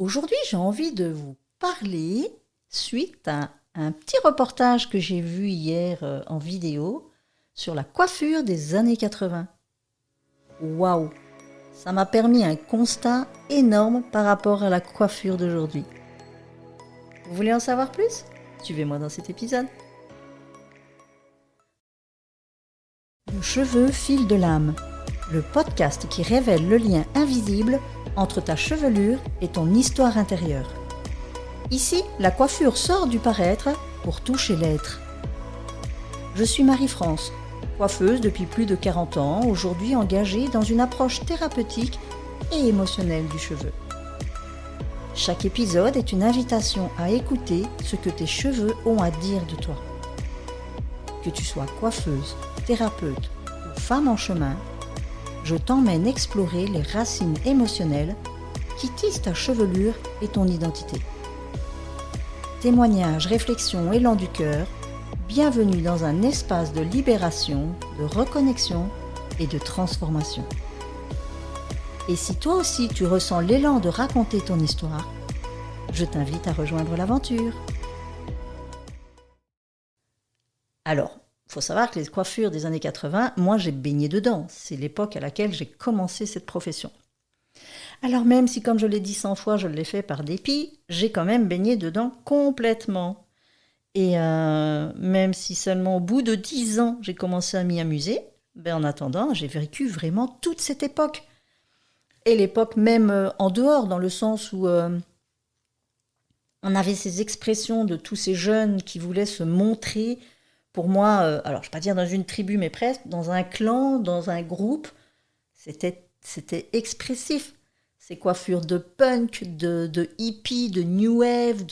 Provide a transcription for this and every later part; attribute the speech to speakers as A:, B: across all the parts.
A: Aujourd'hui, j'ai envie de vous parler suite à un petit reportage que j'ai vu hier en vidéo sur la coiffure des années 80. Waouh! Ça m'a permis un constat énorme par rapport à la coiffure d'aujourd'hui. Vous voulez en savoir plus? Suivez-moi dans cet épisode. Le cheveu fil de l'âme, le podcast qui révèle le lien invisible entre ta chevelure et ton histoire intérieure. Ici, la coiffure sort du paraître pour toucher l'être. Je suis Marie-France, coiffeuse depuis plus de 40 ans, aujourd'hui engagée dans une approche thérapeutique et émotionnelle du cheveu. Chaque épisode est une invitation à écouter ce que tes cheveux ont à dire de toi. Que tu sois coiffeuse, thérapeute ou femme en chemin, je t'emmène explorer les racines émotionnelles qui tissent ta chevelure et ton identité. Témoignages, réflexions, élan du cœur, bienvenue dans un espace de libération, de reconnexion et de transformation. Et si toi aussi tu ressens l'élan de raconter ton histoire, je t'invite à rejoindre l'aventure. Alors, il faut savoir que les coiffures des années 80, moi j'ai baigné dedans. C'est l'époque à laquelle j'ai commencé cette profession. Alors même si, comme je l'ai dit 100 fois, je l'ai fait par dépit, j'ai quand même baigné dedans complètement. Et même si seulement au bout de 10 ans, j'ai commencé à m'y amuser, en attendant, j'ai vécu vraiment toute cette époque. Et l'époque même en dehors, dans le sens où on avait ces expressions de tous ces jeunes qui voulaient se montrer. Pour moi, alors je ne vais pas dire dans une tribu, mais presque, dans un clan, dans un groupe, c'était expressif. Ces coiffures de punk, de hippie, de new wave,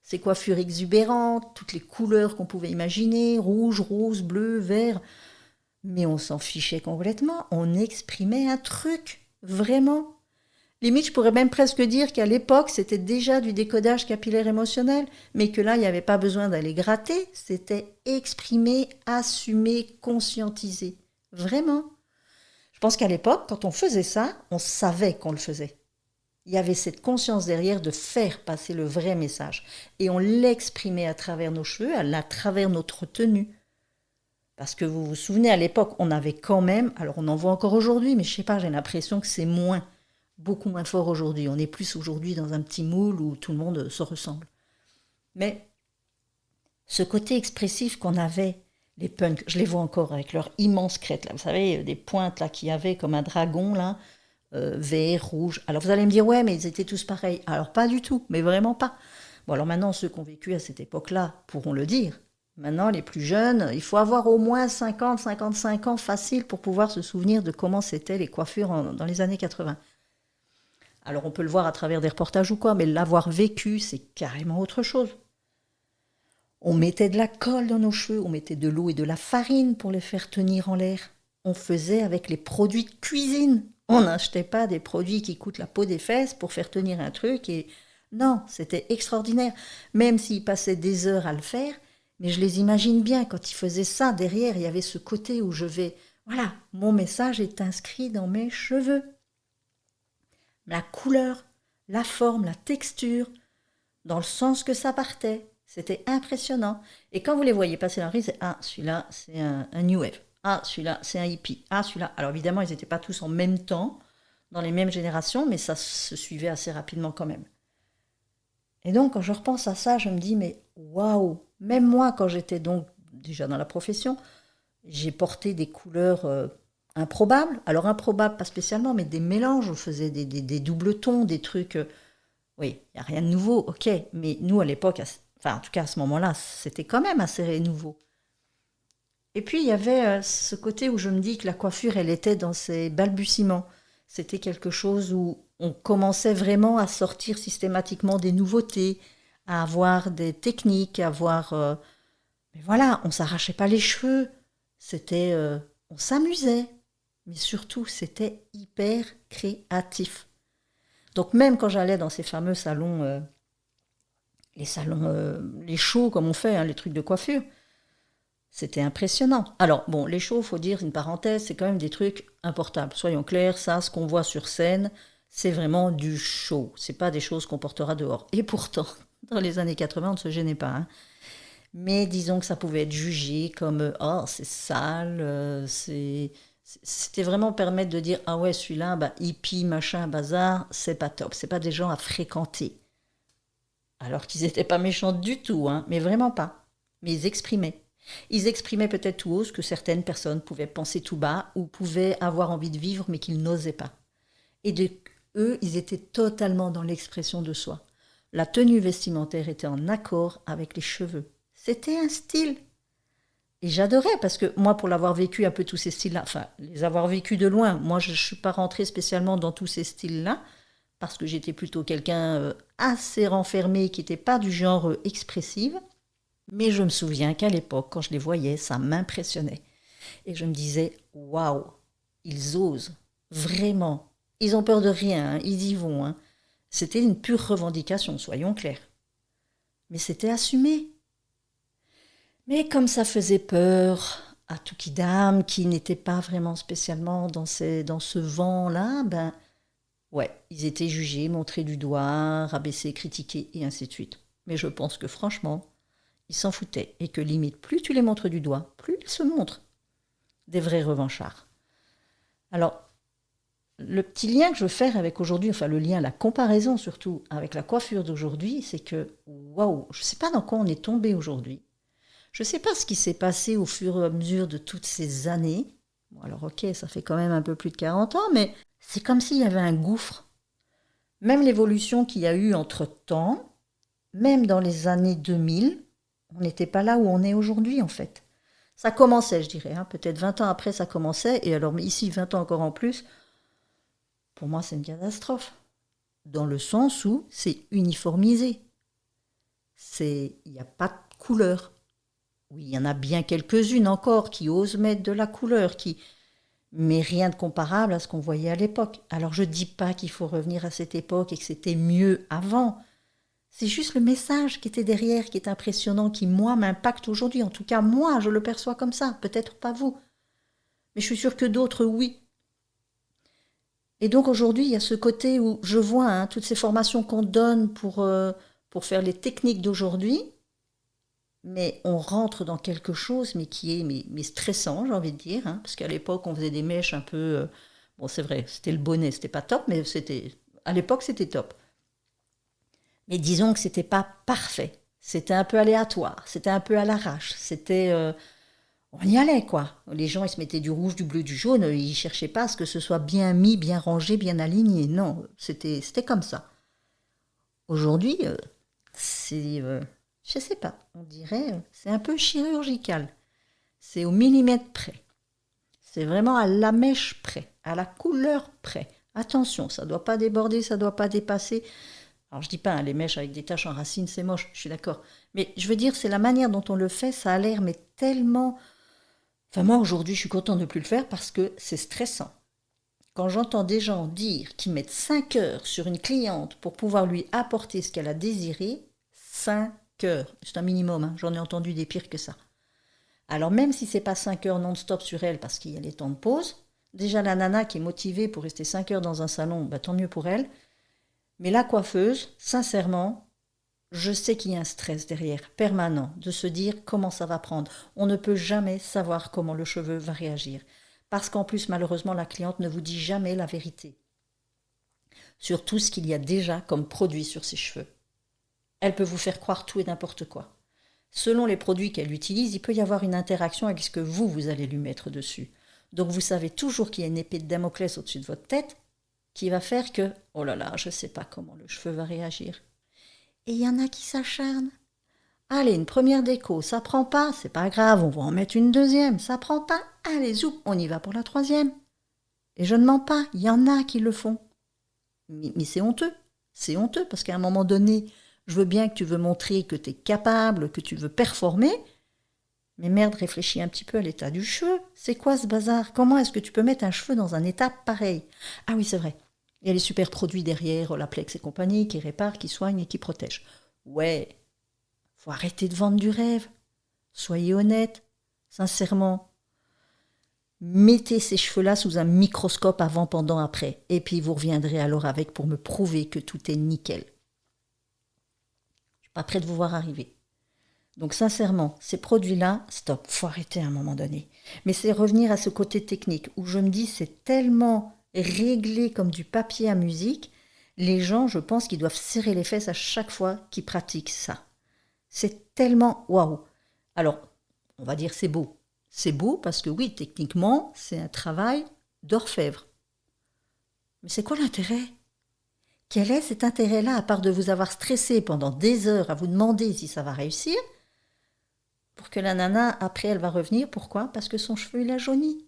A: ces coiffures exubérantes, toutes les couleurs qu'on pouvait imaginer, rouge, rose, bleu, vert. Mais on s'en fichait complètement, on exprimait un truc, vraiment. Limite, je pourrais même presque dire qu'à l'époque, c'était déjà du décodage capillaire émotionnel, mais que là, il n'y avait pas besoin d'aller gratter, c'était exprimer, assumer, conscientiser. Vraiment. Je pense qu'à l'époque, quand on faisait ça, on savait qu'on le faisait. Il y avait cette conscience derrière de faire passer le vrai message. Et on l'exprimait à travers nos cheveux, à travers notre tenue. Parce que vous vous souvenez, à l'époque, on avait quand même, alors on en voit encore aujourd'hui, mais je sais pas, j'ai l'impression que c'est beaucoup moins fort aujourd'hui. On est plus aujourd'hui dans un petit moule où tout le monde se ressemble. Mais ce côté expressif qu'on avait, les punks, je les vois encore avec leurs immenses crêtes, là, vous savez, des pointes là qu'il y avait comme un dragon, là, vert, rouge. Alors vous allez me dire, ouais, mais ils étaient tous pareils. Alors pas du tout, mais vraiment pas. Bon, alors maintenant, ceux qui ont vécu à cette époque-là pourront le dire. Maintenant, les plus jeunes, il faut avoir au moins 50, 55 ans facile pour pouvoir se souvenir de comment c'était les coiffures dans les années 80. Alors on peut le voir à travers des reportages ou quoi, mais l'avoir vécu, c'est carrément autre chose. On mettait de la colle dans nos cheveux, on mettait de l'eau et de la farine pour les faire tenir en l'air. On faisait avec les produits de cuisine. On n'achetait pas des produits qui coûtent la peau des fesses pour faire tenir un truc. Et non, c'était extraordinaire. Même s'ils passaient des heures à le faire, mais je les imagine bien, quand ils faisaient ça, derrière, il y avait ce côté où voilà, mon message est inscrit dans mes cheveux. La couleur, la forme, la texture, dans le sens que ça partait. C'était impressionnant. Et quand vous les voyez passer dans la rue, c'est « Ah, celui-là, c'est un New Wave. Ah, celui-là, c'est un hippie. Ah, celui-là... » Alors évidemment, ils n'étaient pas tous en même temps, dans les mêmes générations, mais ça se suivait assez rapidement quand même. Et donc, quand je repense à ça, je me dis « Mais waouh !» Même moi, quand j'étais donc déjà dans la profession, j'ai porté des couleurs improbables. Alors improbables, pas spécialement, mais des mélanges. On faisait des doubles tons, des trucs... oui, il n'y a rien de nouveau, ok. Mais nous, à l'époque, en tout cas à ce moment-là, c'était quand même assez nouveau. Et puis, il y avait ce côté où je me dis que la coiffure, elle était dans ses balbutiements. C'était quelque chose où on commençait vraiment à sortir systématiquement des nouveautés, à avoir des techniques, à avoir... mais voilà, on ne s'arrachait pas les cheveux. C'était... on s'amusait. Mais surtout, c'était hyper créatif. Donc même quand j'allais dans ces fameux salons, les shows comme on fait, les trucs de coiffure, c'était impressionnant. Alors bon, les shows, faut dire une parenthèse, c'est quand même des trucs importables. Soyons clairs, ça, ce qu'on voit sur scène, C'est vraiment du show. C'est pas des choses qu'on portera dehors. Et pourtant, dans les années 80, on ne se gênait pas. Hein. Mais disons que ça pouvait être jugé comme oh, c'est sale. C'était vraiment permettre de dire ah ouais, celui-là, bah, hippie, machin, bazar, c'est pas top. C'est pas des gens à fréquenter. Alors qu'ils n'étaient pas méchants du tout, hein, mais vraiment pas. Mais ils exprimaient. Ils exprimaient peut-être tout haut ce que certaines personnes pouvaient penser tout bas ou pouvaient avoir envie de vivre mais qu'ils n'osaient pas. Et eux, ils étaient totalement dans l'expression de soi. La tenue vestimentaire était en accord avec les cheveux. C'était un style. Et j'adorais parce que moi, pour l'avoir vécu un peu tous ces styles-là, enfin, les avoir vécus de loin, moi, je ne suis pas rentrée spécialement dans tous ces styles-là parce que j'étais plutôt quelqu'un assez renfermé qui n'était pas du genre expressive. Mais je me souviens qu'à l'époque, quand je les voyais, ça m'impressionnait. Et je me disais, waouh, ils osent, vraiment. Ils ont peur de rien, hein, ils y vont. Hein. C'était une pure revendication, soyons clairs. Mais c'était assumé. Mais comme ça faisait peur à Toukidam, qui n'était pas vraiment spécialement dans ce vent-là, ben ouais, ils étaient jugés, montrés du doigt, rabaissés, critiqués, et ainsi de suite. Mais je pense que franchement, ils s'en foutaient, et que limite, plus tu les montres du doigt, plus ils se montrent. Des vrais revanchards. Alors, le petit lien que je veux faire avec aujourd'hui, enfin le lien, la comparaison surtout avec la coiffure d'aujourd'hui, c'est que, waouh, je ne sais pas dans quoi on est tombé aujourd'hui. Je ne sais pas ce qui s'est passé au fur et à mesure de toutes ces années. Bon, alors ok, ça fait quand même un peu plus de 40 ans, mais c'est comme s'il y avait un gouffre. Même l'évolution qu'il y a eu entre-temps, même dans les années 2000, on n'était pas là où on est aujourd'hui en fait. Ça commençait, je dirais, hein, peut-être 20 ans après ça commençait, et alors ici 20 ans encore en plus, pour moi c'est une catastrophe. Dans le sens où c'est uniformisé. Il n'y a pas de couleur. Oui, il y en a bien quelques-unes encore qui osent mettre de la couleur, mais rien de comparable à ce qu'on voyait à l'époque. Alors je ne dis pas qu'il faut revenir à cette époque et que c'était mieux avant. C'est juste le message qui était derrière, qui est impressionnant, qui moi m'impacte aujourd'hui. En tout cas, moi, je le perçois comme ça. Peut-être pas vous. Mais je suis sûre que d'autres, oui. Et donc aujourd'hui, il y a ce côté où je vois hein, toutes ces formations qu'on donne pour faire les techniques d'aujourd'hui, mais on rentre dans quelque chose mais qui est mais stressant, j'ai envie de dire, hein, parce qu'à l'époque, on faisait des mèches un peu... bon, c'est vrai, c'était le bonnet, c'était pas top, mais à l'époque, c'était top. Mais disons que c'était pas parfait. C'était un peu aléatoire, c'était un peu à l'arrache, on y allait, quoi. Les gens, ils se mettaient du rouge, du bleu, du jaune, ils cherchaient pas à ce que ce soit bien mis, bien rangé, bien aligné. Non, c'était comme ça. Aujourd'hui, je sais pas, on dirait, c'est un peu chirurgical. C'est au millimètre près. C'est vraiment à la mèche près, à la couleur près. Attention, ça doit pas déborder, ça doit pas dépasser. Alors je dis pas, hein, les mèches avec des taches en racines, c'est moche, je suis d'accord. Mais je veux dire, c'est la manière dont on le fait, ça a l'air mais tellement... Enfin moi aujourd'hui, je suis contente de ne plus le faire parce que c'est stressant. Quand j'entends des gens dire qu'ils mettent 5 heures sur une cliente pour pouvoir lui apporter ce qu'elle a désiré, 5 heures, c'est un minimum, hein, j'en ai entendu des pires que ça. Alors même si c'est pas 5 heures non-stop sur elle parce qu'il y a les temps de pause, déjà la nana qui est motivée pour rester 5 heures dans un salon, bah, tant mieux pour elle. Mais la coiffeuse, sincèrement, je sais qu'il y a un stress derrière, permanent, de se dire comment ça va prendre. On ne peut jamais savoir comment le cheveu va réagir. Parce qu'en plus, malheureusement, la cliente ne vous dit jamais la vérité sur tout ce qu'il y a déjà comme produit sur ses cheveux. Elle peut vous faire croire tout et n'importe quoi. Selon les produits qu'elle utilise, il peut y avoir une interaction avec ce que vous allez lui mettre dessus. Donc vous savez toujours qu'il y a une épée de Damoclès au-dessus de votre tête qui va faire que, oh là là, je ne sais pas comment le cheveu va réagir. Et il y en a qui s'acharnent. Allez, une première déco, ça prend pas, c'est pas grave, on va en mettre une deuxième, ça prend pas, allez, zoup, on y va pour la troisième. Et je ne mens pas, il y en a qui le font. Mais c'est honteux, parce qu'à un moment donné, je veux bien que tu veux montrer que tu es capable, que tu veux performer, mais merde, réfléchis un petit peu à l'état du cheveu. C'est quoi ce bazar? Comment est-ce que tu peux mettre un cheveu dans un état pareil? Ah oui, c'est vrai. Il y a les super produits derrière, la Plex et compagnie, qui réparent, qui soignent et qui protègent. Ouais, faut arrêter de vendre du rêve. Soyez honnête, sincèrement. Mettez ces cheveux-là sous un microscope avant, pendant, après. Et puis vous reviendrez alors avec pour me prouver que tout est nickel. Je ne suis pas prête de vous voir arriver. Donc sincèrement, ces produits-là, stop, faut arrêter à un moment donné. Mais c'est revenir à ce côté technique où je me dis c'est tellement réglé comme du papier à musique, les gens, je pense qu'ils doivent serrer les fesses à chaque fois qu'ils pratiquent ça. C'est tellement waouh. Alors, on va dire c'est beau. C'est beau parce que oui, techniquement, c'est un travail d'orfèvre. Mais c'est quoi l'intérêt ? Quel est cet intérêt-là, à part de vous avoir stressé pendant des heures à vous demander si ça va réussir ? Pour que la nana, après, elle va revenir. Pourquoi ? Parce que son cheveu, il a jauni.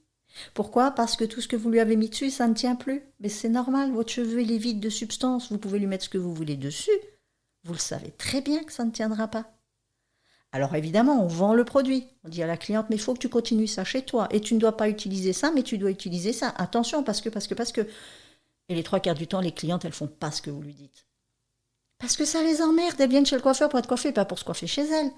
A: Pourquoi ? Parce que tout ce que vous lui avez mis dessus, ça ne tient plus. Mais c'est normal, votre cheveu, il est vide de substance. Vous pouvez lui mettre ce que vous voulez dessus. Vous le savez très bien que ça ne tiendra pas. Alors évidemment, on vend le produit. On dit à la cliente, mais il faut que tu continues ça chez toi. Et tu ne dois pas utiliser ça, mais tu dois utiliser ça. Attention, parce que. Et les 3/4 du temps, les clientes, elles font pas ce que vous lui dites. Parce que ça les emmerde. Elles viennent chez le coiffeur pour être coiffées, pas pour se coiffer chez elles.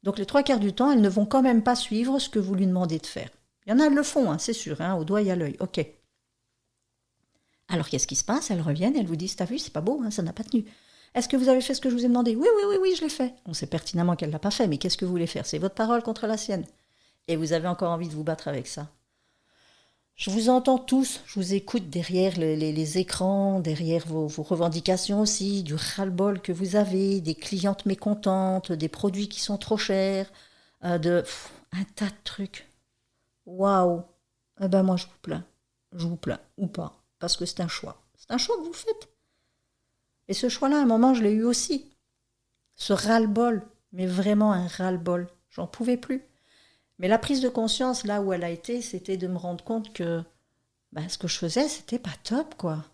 A: Donc les 3/4 du temps, elles ne vont quand même pas suivre ce que vous lui demandez de faire. Il y en a, elles le font, hein, c'est sûr, hein, au doigt et à l'œil. Ok. Alors qu'est-ce qui se passe ? Elles reviennent, elles vous disent, t'as vu, c'est pas beau, hein, ça n'a pas tenu. Est-ce que vous avez fait ce que je vous ai demandé ? Oui, je l'ai fait. On sait pertinemment qu'elle ne l'a pas fait, mais qu'est-ce que vous voulez faire ? C'est votre parole contre la sienne. Et vous avez encore envie de vous battre avec ça. Je vous entends tous, je vous écoute derrière les écrans, derrière vos revendications aussi, du ras-le-bol que vous avez, des clientes mécontentes, des produits qui sont trop chers, un tas de trucs. Waouh ! Eh ben moi je vous plains, ou pas, parce que c'est un choix. C'est un choix que vous faites. Et ce choix-là, à un moment, je l'ai eu aussi. Ce ras-le-bol, mais vraiment un ras-le-bol. J'en pouvais plus. Mais la prise de conscience, là où elle a été, c'était de me rendre compte que ce que je faisais, c'était pas top, quoi.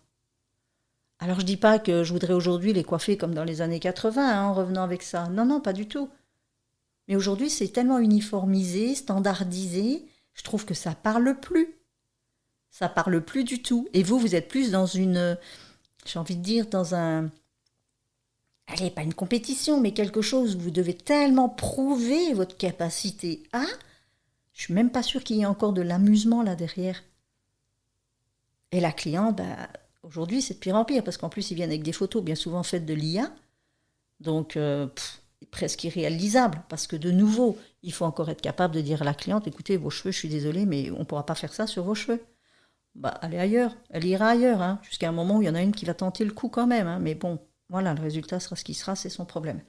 A: Alors je dis pas que je voudrais aujourd'hui les coiffer comme dans les années 80, hein, en revenant avec ça. Non, pas du tout. Mais aujourd'hui, c'est tellement uniformisé, standardisé, je trouve que ça parle plus. Ça parle plus du tout. Et vous êtes plus dans une... J'ai envie de dire dans un... Allez, pas une compétition, mais quelque chose où vous devez tellement prouver votre capacité à... Je suis même pas sûre qu'il y ait encore de l'amusement là derrière. Et la cliente, aujourd'hui, c'est de pire en pire, parce qu'en plus, ils viennent avec des photos bien souvent faites de l'IA. Donc, presque irréalisable, parce que de nouveau, il faut encore être capable de dire à la cliente, écoutez, vos cheveux, je suis désolée, mais on ne pourra pas faire ça sur vos cheveux. Allez ailleurs, elle ira ailleurs, hein, jusqu'à un moment où il y en a une qui va tenter le coup quand même. Hein, mais bon, voilà, le résultat sera ce qui sera, c'est son problème.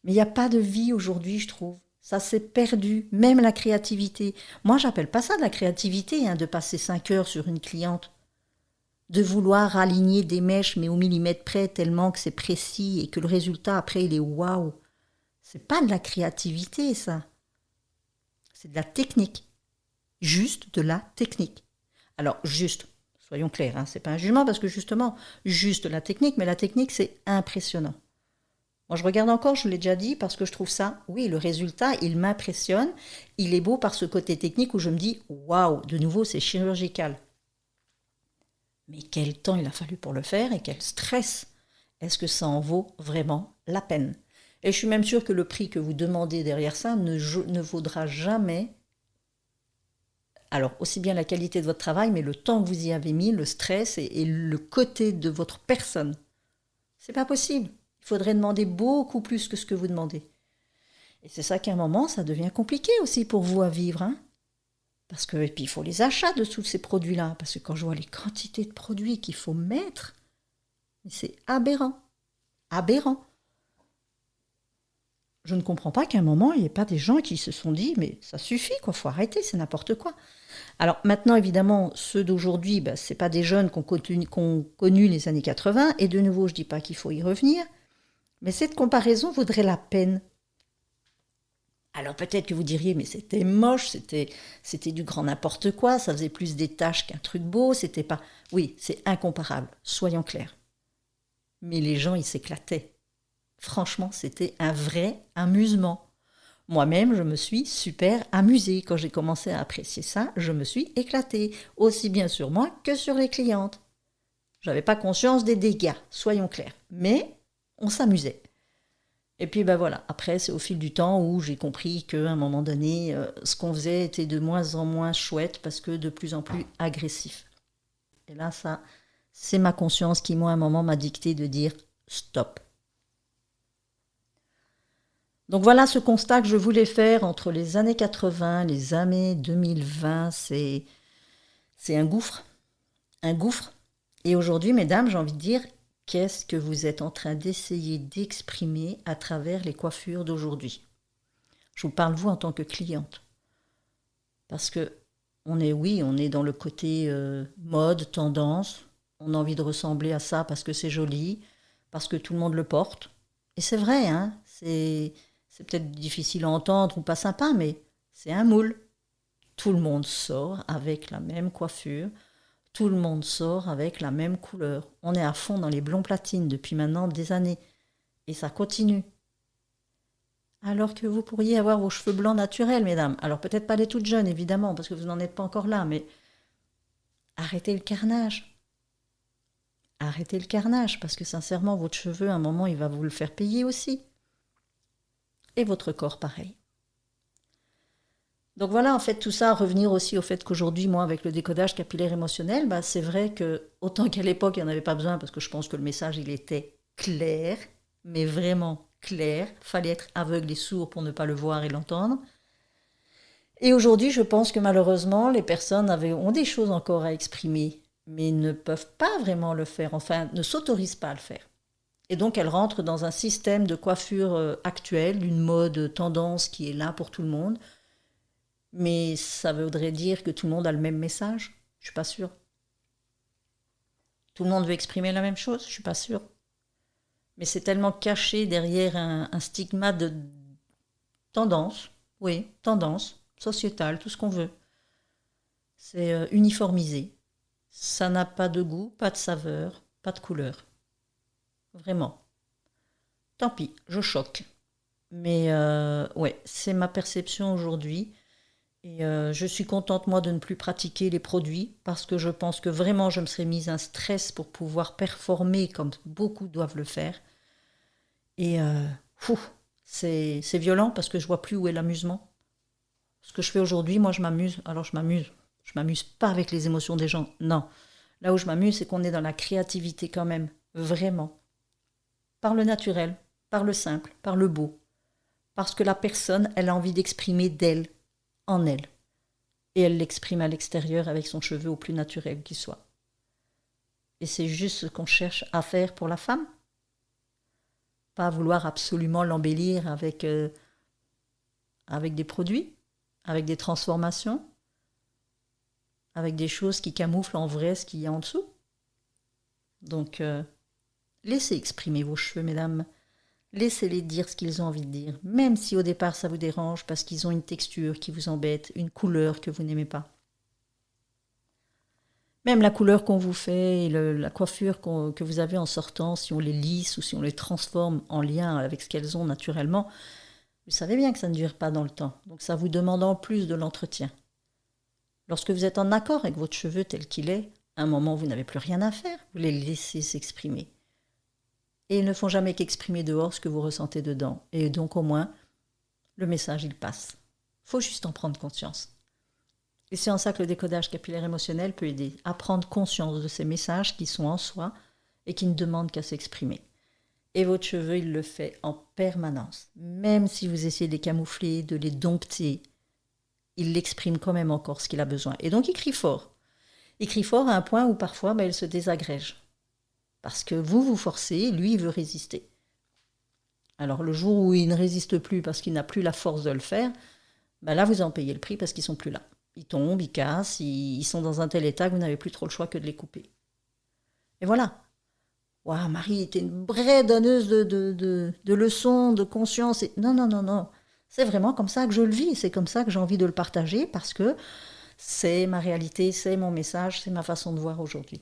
A: Mais il n'y a pas de vie aujourd'hui, je trouve. Ça s'est perdu, même la créativité. Moi, j'appelle pas ça de la créativité, hein, de passer 5 heures sur une cliente. De vouloir aligner des mèches, mais au millimètre près, tellement que c'est précis et que le résultat, après, il est waouh. C'est pas de la créativité, ça. C'est de la technique. Juste de la technique. Alors, juste, soyons clairs, hein, c'est pas un jugement, parce que justement, juste la technique, mais la technique, c'est impressionnant. Moi, je regarde encore, je l'ai déjà dit, parce que je trouve ça, oui, le résultat, il m'impressionne. Il est beau par ce côté technique où je me dis, waouh, de nouveau, c'est chirurgical. Mais quel temps il a fallu pour le faire et quel stress. Est-ce que ça en vaut vraiment la peine ? Et je suis même sûre que le prix que vous demandez derrière ça ne vaudra jamais, alors aussi bien la qualité de votre travail, mais le temps que vous y avez mis, le stress et le côté de votre personne. C'est pas possible. Il faudrait demander beaucoup plus que ce que vous demandez. Et c'est ça qu'à un moment, ça devient compliqué aussi pour vous à vivre. Hein, parce que, et puis il faut les achats de tous ces produits-là. Parce que quand je vois les quantités de produits qu'il faut mettre, c'est aberrant. Aberrant. Je ne comprends pas qu'à un moment, il n'y ait pas des gens qui se sont dit, mais ça suffit, quoi, faut arrêter, c'est n'importe quoi. Alors maintenant, évidemment, ceux d'aujourd'hui, ce n'est pas des jeunes qui ont connu les années 80, et de nouveau, je ne dis pas qu'il faut y revenir, mais cette comparaison vaudrait la peine. Alors peut-être que vous diriez, mais c'était moche, c'était du grand n'importe quoi, ça faisait plus des taches qu'un truc beau, c'était pas... Oui, c'est incomparable, soyons clairs. Mais les gens, ils s'éclataient. Franchement, c'était un vrai amusement. Moi-même, je me suis super amusée. Quand j'ai commencé à apprécier ça, je me suis éclatée, aussi bien sur moi que sur les clientes. Je n'avais pas conscience des dégâts, soyons clairs, mais on s'amusait. Et puis ben voilà, après c'est au fil du temps où j'ai compris qu'à un moment donné, ce qu'on faisait était de moins en moins chouette parce que de plus en plus agressif. Et là, ça, c'est ma conscience qui, moi, à un moment, m'a dicté de dire stop. Donc voilà ce constat que je voulais faire entre les années 80, les années 2020, c'est un gouffre. Un gouffre. Et aujourd'hui, mesdames, j'ai envie de dire, qu'est-ce que vous êtes en train d'essayer d'exprimer à travers les coiffures d'aujourd'hui? Je vous parle, vous, en tant que cliente. Parce que on est dans le côté mode, tendance. On a envie de ressembler à ça parce que c'est joli, parce que tout le monde le porte. Et c'est vrai, hein, c'est peut-être difficile à entendre ou pas sympa, mais c'est un moule. Tout le monde sort avec la même coiffure, tout le monde sort avec la même couleur. On est à fond dans les blonds platines depuis maintenant des années. Et ça continue. Alors que vous pourriez avoir vos cheveux blancs naturels, mesdames. Alors peut-être pas les toutes jeunes, évidemment, parce que vous n'en êtes pas encore là, mais arrêtez le carnage. Arrêtez le carnage, parce que sincèrement, votre cheveu, à un moment, il va vous le faire payer aussi. Et votre corps, pareil. Donc voilà, en fait, tout ça, revenir aussi au fait qu'aujourd'hui, moi, avec le décodage capillaire émotionnel, bah, c'est vrai que, autant qu'à l'époque, il n'y en avait pas besoin, parce que je pense que le message, il était clair, mais vraiment clair. Fallait être aveugle et sourd pour ne pas le voir et l'entendre. Et aujourd'hui, je pense que malheureusement, les personnes ont des choses encore à exprimer, mais ne peuvent pas vraiment le faire, enfin, ne s'autorisent pas à le faire. Et donc, elles rentrent dans un système de coiffure actuelle, une mode tendance qui est là pour tout le monde. Mais ça voudrait dire que tout le monde a le même message? Je suis pas sûre. Tout le monde veut exprimer la même chose? Je suis pas sûre. Mais c'est tellement caché derrière un stigmate de tendance, oui, tendance, sociétale, tout ce qu'on veut. C'est uniformisé. Ça n'a pas de goût, pas de saveur, pas de couleur. Vraiment. Tant pis, je choque. Mais ouais, c'est ma perception aujourd'hui. Et je suis contente, moi, de ne plus pratiquer les produits parce que je pense que vraiment, je me serais mise un stress pour pouvoir performer comme beaucoup doivent le faire. Et c'est violent parce que je vois plus où est l'amusement. Ce que je fais aujourd'hui, moi, je m'amuse. Alors, je m'amuse. Je m'amuse pas avec les émotions des gens. Non. Là où je m'amuse, c'est qu'on est dans la créativité quand même. Vraiment. Par le naturel, par le simple, par le beau. Parce que la personne, elle a envie d'exprimer d'elle, en elle. Et elle l'exprime à l'extérieur avec son cheveu au plus naturel qu'il soit. Et c'est juste ce qu'on cherche à faire pour la femme. Pas vouloir absolument l'embellir avec des produits, avec des transformations, avec des choses qui camouflent en vrai ce qu'il y a en dessous. Donc, laissez exprimer vos cheveux, mesdames. Laissez-les dire ce qu'ils ont envie de dire, même si au départ ça vous dérange parce qu'ils ont une texture qui vous embête, une couleur que vous n'aimez pas. Même la couleur qu'on vous fait et la coiffure que vous avez en sortant, si on les lisse ou si on les transforme en lien avec ce qu'elles ont naturellement, vous savez bien que ça ne dure pas dans le temps. Donc ça vous demande en plus de l'entretien. Lorsque vous êtes en accord avec votre cheveu tel qu'il est, à un moment vous n'avez plus rien à faire, vous les laissez s'exprimer. Et ils ne font jamais qu'exprimer dehors ce que vous ressentez dedans. Et donc au moins, le message il passe. Faut juste en prendre conscience. Et c'est en ça que le décodage capillaire émotionnel peut aider à prendre conscience de ces messages qui sont en soi et qui ne demandent qu'à s'exprimer. Et votre cheveu, il le fait en permanence. Même si vous essayez de les camoufler, de les dompter, il l'exprime quand même encore ce qu'il a besoin. Et donc il crie fort. Il crie fort à un point où parfois il se désagrège. Parce que vous forcez, lui, il veut résister. Alors le jour où il ne résiste plus parce qu'il n'a plus la force de le faire, là vous en payez le prix parce qu'ils ne sont plus là. Ils tombent, ils cassent, ils sont dans un tel état que vous n'avez plus trop le choix que de les couper. Et voilà. Waouh, Marie était une vraie donneuse de leçons, de conscience. Non, non, non, non. C'est vraiment comme ça que je le vis. C'est comme ça que j'ai envie de le partager parce que c'est ma réalité, c'est mon message, c'est ma façon de voir aujourd'hui.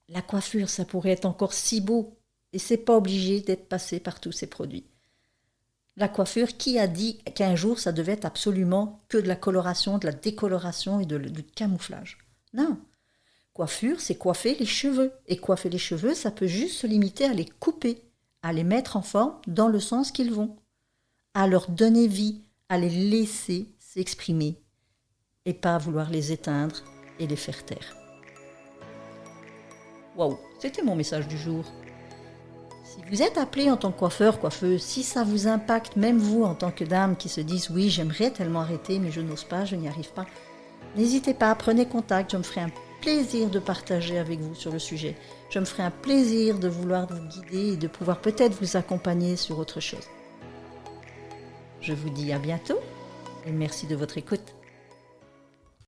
A: La coiffure, ça pourrait être encore si beau. Et c'est pas obligé d'être passé par tous ces produits. La coiffure, qui a dit qu'un jour, ça devait être absolument que de la coloration, de la décoloration et du camouflage? Non. Coiffure, c'est coiffer les cheveux. Et coiffer les cheveux, ça peut juste se limiter à les couper, à les mettre en forme dans le sens qu'ils vont, à leur donner vie, à les laisser s'exprimer et pas à vouloir les éteindre et les faire taire. Waouh, c'était mon message du jour. Si vous êtes appelé en tant que coiffeur, coiffeuse, si ça vous impacte, même vous en tant que dame qui se disent « oui, j'aimerais tellement arrêter, mais je n'ose pas, je n'y arrive pas », n'hésitez pas, prenez contact, je me ferai un plaisir de partager avec vous sur le sujet. Je me ferai un plaisir de vouloir vous guider et de pouvoir peut-être vous accompagner sur autre chose. Je vous dis à bientôt et merci de votre écoute.